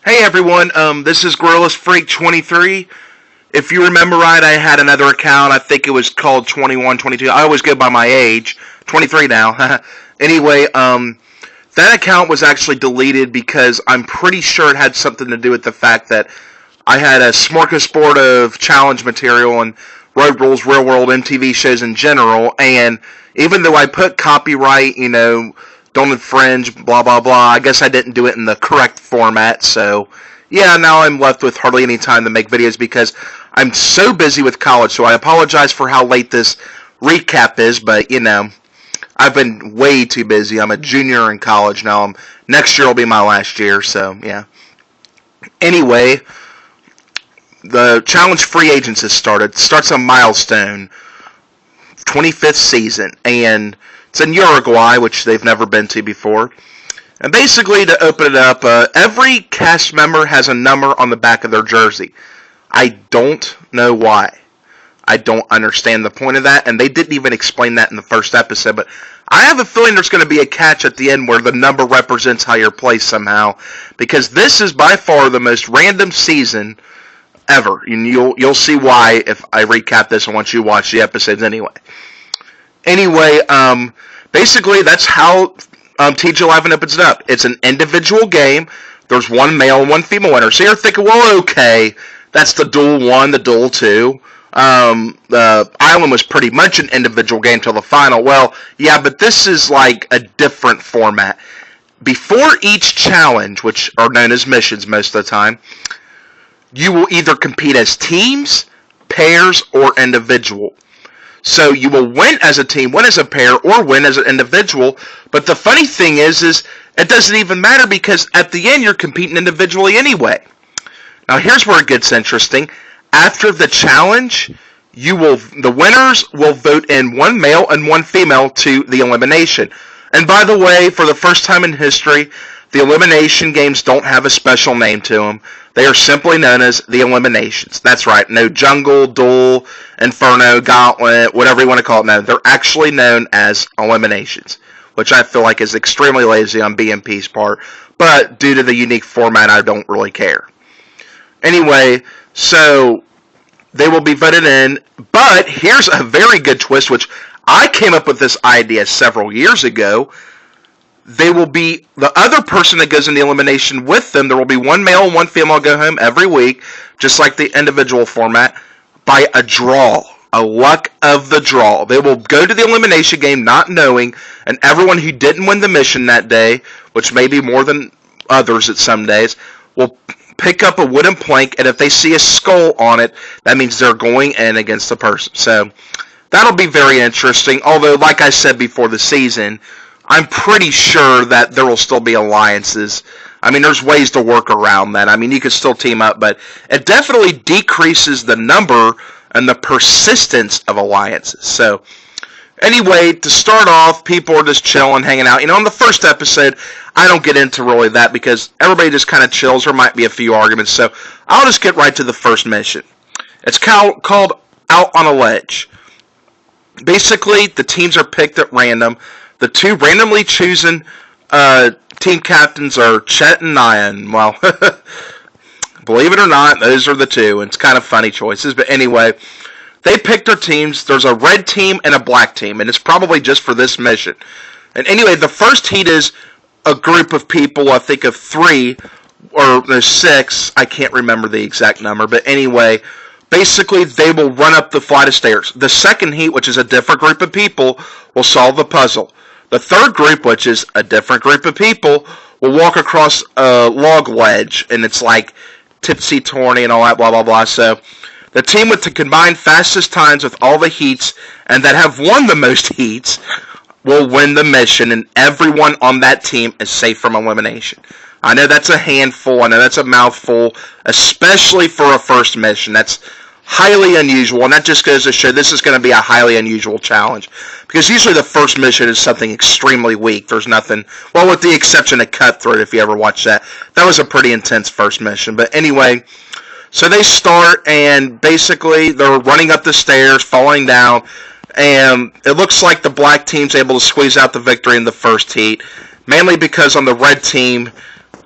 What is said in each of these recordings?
Hey everyone, this is Gorillas Freak 23. If you remember right, I had another account. I think it was called 21, 22. I always go by my age. 23 now. Anyway, that account was actually deleted because I'm pretty sure it had something to do with the fact that I had a smorgasbord of challenge material and Road Rules, Real World, MTV shows in general, and even though I put copyright, don't infringe, blah, blah, blah, I guess I didn't do it in the correct format, so yeah, now I'm left with hardly any time to make videos because I'm so busy with college, so I apologize for how late this recap is, but, I've been way too busy. I'm a junior in college now. Next year will be my last year, so yeah. Anyway, the Challenge Free Agents has started. It starts a milestone, 25th season, and it's in Uruguay, which they've never been to before. And basically, to open it up, every cast member has a number on the back of their jersey. I don't know why. I don't understand the point of that, and they didn't even explain that in the first episode, but I have a feeling there's going to be a catch at the end where the number represents how you're placed somehow, because this is by far the most random season ever, and you'll see why if I recap this once you watch the episodes anyway. Anyway, basically that's how TG11 opens it up. It's an individual game. There's one male and one female winner. So you're thinking, well, okay, that's the duel 1, the duel 2. The island was pretty much an individual game till the final. Well, yeah, but this is like a different format. Before each challenge, which are known as missions most of the time, you will either compete as teams, pairs, or individual. So you will win as a team, win as a pair, or win as an individual. But the funny thing is it doesn't even matter because at the end you're competing individually anyway. Now here's where it gets interesting. After the challenge, the winners will vote in one male and one female to the elimination. And by the way, for the first time in history, the elimination games don't have a special name to them. They are simply known as the eliminations. That's right. No jungle, duel, inferno, gauntlet, whatever you want to call it. No, they're actually known as eliminations, which I feel like is extremely lazy on BMP's part. But due to the unique format, I don't really care. Anyway, so they will be voted in. But here's a very good twist, which I came up with this idea several years ago. They will be the other person that goes in the elimination with them. There will be one male and one female go home every week, just like the individual format, by a draw, a luck of the draw. They will go to the elimination game not knowing, and everyone who didn't win the mission that day, which may be more than others at some days, will pick up a wooden plank, and if they see a skull on it, that means they're going in against the person. So that'll be very interesting, although, like I said before the season, I'm pretty sure that there will still be alliances. I mean, there's ways to work around that. I mean, you could still team up, but it definitely decreases the number and the persistence of alliances. So, anyway, to start off, people are just chilling, hanging out. In the first episode, I don't get into really that because everybody just kind of chills. There might be a few arguments, so I'll just get right to the first mission. It's called Out on a Ledge. Basically, the teams are picked at random. The two randomly chosen team captains are Chet and Nyan. Well, believe it or not, those are the two. And it's kind of funny choices. But anyway, they picked their teams. There's a red team and a black team. And it's probably just for this mission. And anyway, the first heat is a group of people, I think of 3 or there's 6. I can't remember the exact number. But anyway, basically, they will run up the flight of stairs. The second heat, which is a different group of people, will solve the puzzle. The third group, which is a different group of people, will walk across a log ledge, and it's like tipsy-turny and all that, blah, blah, blah. So the team with the combined fastest times with all the heats and that have won the most heats will win the mission, and everyone on that team is safe from elimination. I know that's a handful. I know that's a mouthful, especially for a first mission. That's highly unusual, and that just goes to show this is going to be a highly unusual challenge. Because usually the first mission is something extremely weak. There's nothing, well, with the exception of Cutthroat, if you ever watched that. That was a pretty intense first mission. But anyway, so they start, and basically they're running up the stairs, falling down, and it looks like the black team's able to squeeze out the victory in the first heat, mainly because on the red team,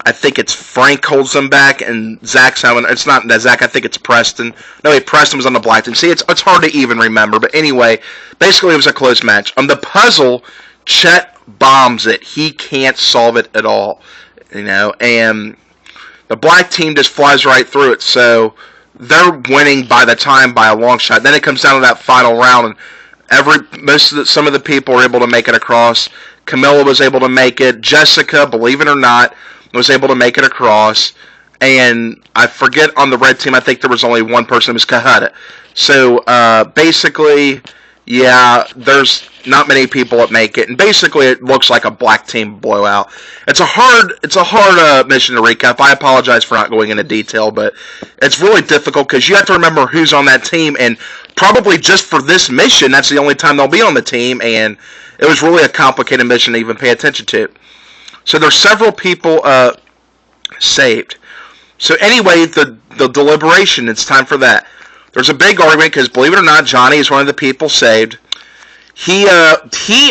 I think it's Frank holds them back, and Zach's having. It's not Zach. I think it's Preston. No, wait, Preston was on the black team. See, it's hard to even remember. But anyway, basically, it was a close match. On the puzzle, Chet bombs it. He can't solve it at all, and the black team just flies right through it. So they're winning by the time by a long shot. Then it comes down to that final round, and some of the people were able to make it across. Camilla was able to make it. Jessica, believe it or not, was able to make it across. And I forget on the red team, I think there was only one person. It was Kahada. So basically, yeah, there's not many people that make it. And basically, it looks like a black team blowout. It's a hard mission to recap. I apologize for not going into detail, but it's really difficult because you have to remember who's on that team. And probably just for this mission, that's the only time they'll be on the team. And it was really a complicated mission to even pay attention to. So there's several people saved. So anyway, the deliberation, it's time for that. There's a big argument because, believe it or not, Johnny is one of the people saved. He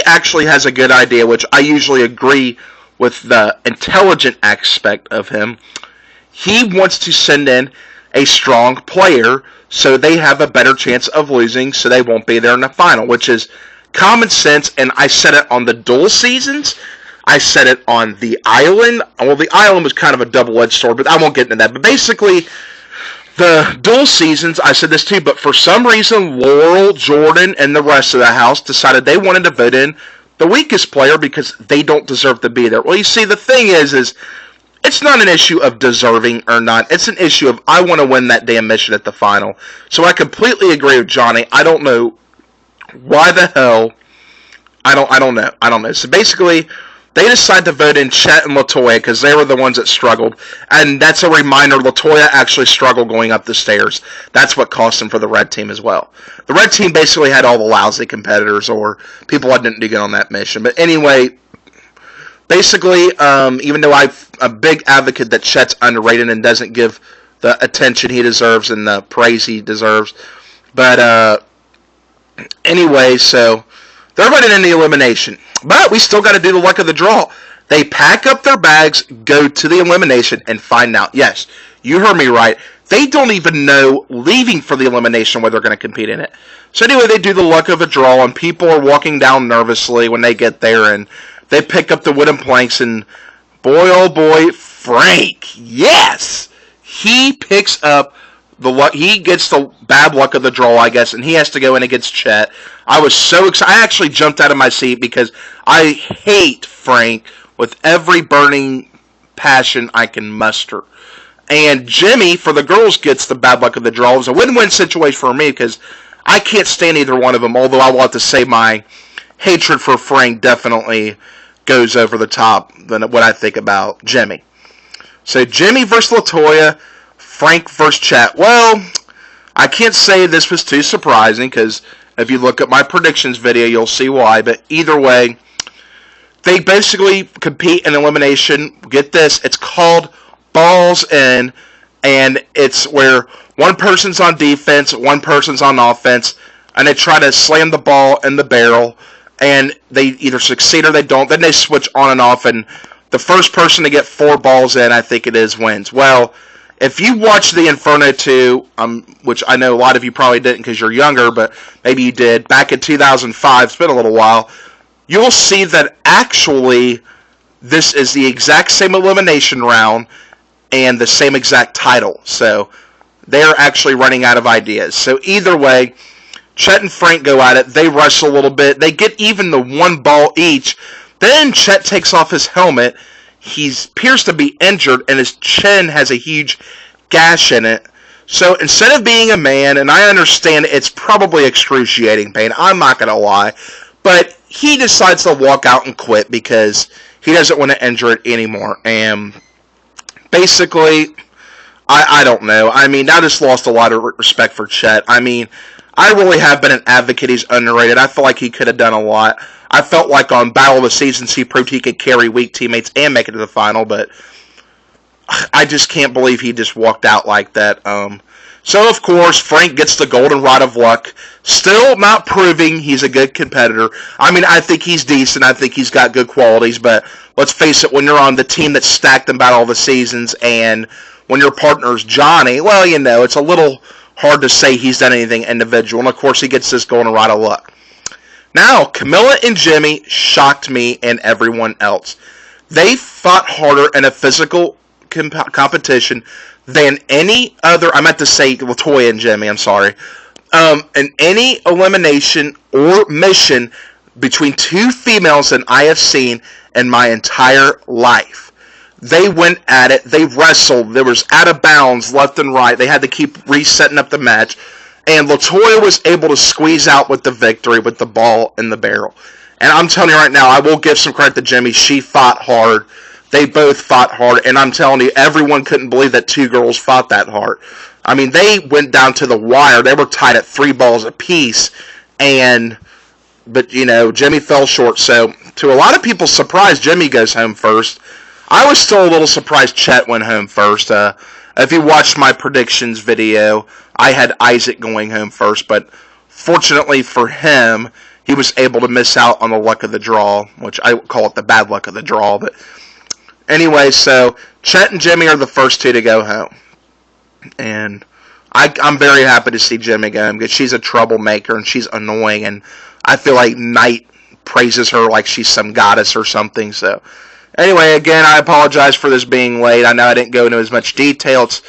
actually has a good idea, which I usually agree with the intelligent aspect of him. He wants to send in a strong player so they have a better chance of losing, so they won't be there in the final, which is common sense. And I said it on the dual seasons. I said it on the island. Well, the island was kind of a double-edged sword, but I won't get into that. But basically, the dual seasons, I said this too, but for some reason, Laurel, Jordan, and the rest of the house decided they wanted to vote in the weakest player because they don't deserve to be there. Well, you see, the thing is it's not an issue of deserving or not. It's an issue of I want to win that damn mission at the final. So I completely agree with Johnny. I don't know why the hell. I don't know. So basically, they decided to vote in Chet and LaToya because they were the ones that struggled. And that's a reminder, LaToya actually struggled going up the stairs. That's what cost them for the red team as well. The red team basically had all the lousy competitors or people that didn't do good on that mission. But anyway, basically, even though I'm a big advocate that Chet's underrated and doesn't give the attention he deserves and the praise he deserves. But anyway, so they're running in the elimination. But we still got to do the luck of the draw. They pack up their bags, go to the elimination, and find out. Yes, you heard me right. They don't even know, leaving for the elimination, whether they're going to compete in it. So anyway, they do the luck of a draw, and people are walking down nervously when they get there, and they pick up the wooden planks, and boy, oh boy, Frank, yes! He picks up the luck. He gets the bad luck of the draw, I guess, and he has to go in against Chet. I was so excited. I actually jumped out of my seat because I hate Frank with every burning passion I can muster. And Jimmy, for the girls, gets the bad luck of the draw. It was a win-win situation for me because I can't stand either one of them, although I will have to say my hatred for Frank definitely goes over the top than what I think about Jimmy. So Jimmy versus LaToya, Frank versus Chet. Well, I can't say this was too surprising because if you look at my predictions video, you'll see why. But either way, they basically compete in elimination. Get this, it's called Balls In, and it's where one person's on defense, one person's on offense, and they try to slam the ball in the barrel, and they either succeed or they don't. Then they switch on and off, and the first person to get 4 balls in, I think it is, wins. Well, if you watch the Inferno 2, which I know a lot of you probably didn't because you're younger, but maybe you did, back in 2005, it's been a little while, you'll see that actually this is the exact same elimination round and the same exact title. So they're actually running out of ideas. So either way, Chet and Frank go at it. They wrestle a little bit. They get even the 1 ball each. Then Chet takes off his helmet. He appears to be injured, and his chin has a huge gash in it. So instead of being a man, and I understand it's probably excruciating pain, I'm not going to lie, but he decides to walk out and quit because he doesn't want to injure it anymore. And basically, I don't know. I mean, I just lost a lot of respect for Chet. I mean, I really have been an advocate he's underrated. I feel like he could have done a lot. I felt like on Battle of the Seasons he proved he could carry weak teammates and make it to the final, but I just can't believe he just walked out like that. So, of course, Frank gets the golden rod of luck, still not proving he's a good competitor. I mean, I think he's decent. I think he's got good qualities, but let's face it, when you're on the team that's stacked about all the seasons and when your partner's Johnny, well, it's a little hard to say he's done anything individual. And, of course, he gets this goal in a ride of luck. Now, Camilla and Jimmy shocked me and everyone else. They fought harder in a physical competition than any other, I meant to say LaToya and Jimmy, I'm sorry, in any elimination or mission between two females that I have seen in my entire life. They went at it. They wrestled. There was out of bounds left and right. They had to keep resetting up the match. And LaToya was able to squeeze out with the victory with the ball in the barrel. And I'm telling you right now, I will give some credit to Jimmy. She fought hard. They both fought hard. And I'm telling you, everyone couldn't believe that two girls fought that hard. I mean, they went down to the wire. They were tied at 3 balls apiece. But, Jimmy fell short. So, to a lot of people's surprise, Jimmy goes home first. I was still a little surprised Chet went home first. If you watched my predictions video, I had Isaac going home first. But, fortunately for him, he was able to miss out on the luck of the draw, which I call it the bad luck of the draw. But, anyway, so Chet and Jimmy are the first two to go home. And I'm very happy to see Jimmy go home because she's a troublemaker and she's annoying. And I feel like Knight praises her like she's some goddess or something. So, anyway, again, I apologize for this being late. I know I didn't go into as much detail. It's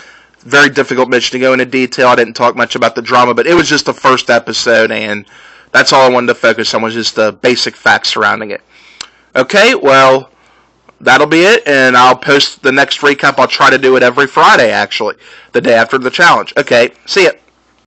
a very difficult mission to go into detail. I didn't talk much about the drama, but it was just the first episode, and that's all I wanted to focus on was just the basic facts surrounding it. Okay, well, that'll be it, and I'll post the next recap. I'll try to do it every Friday, actually, the day after the challenge. Okay, see ya.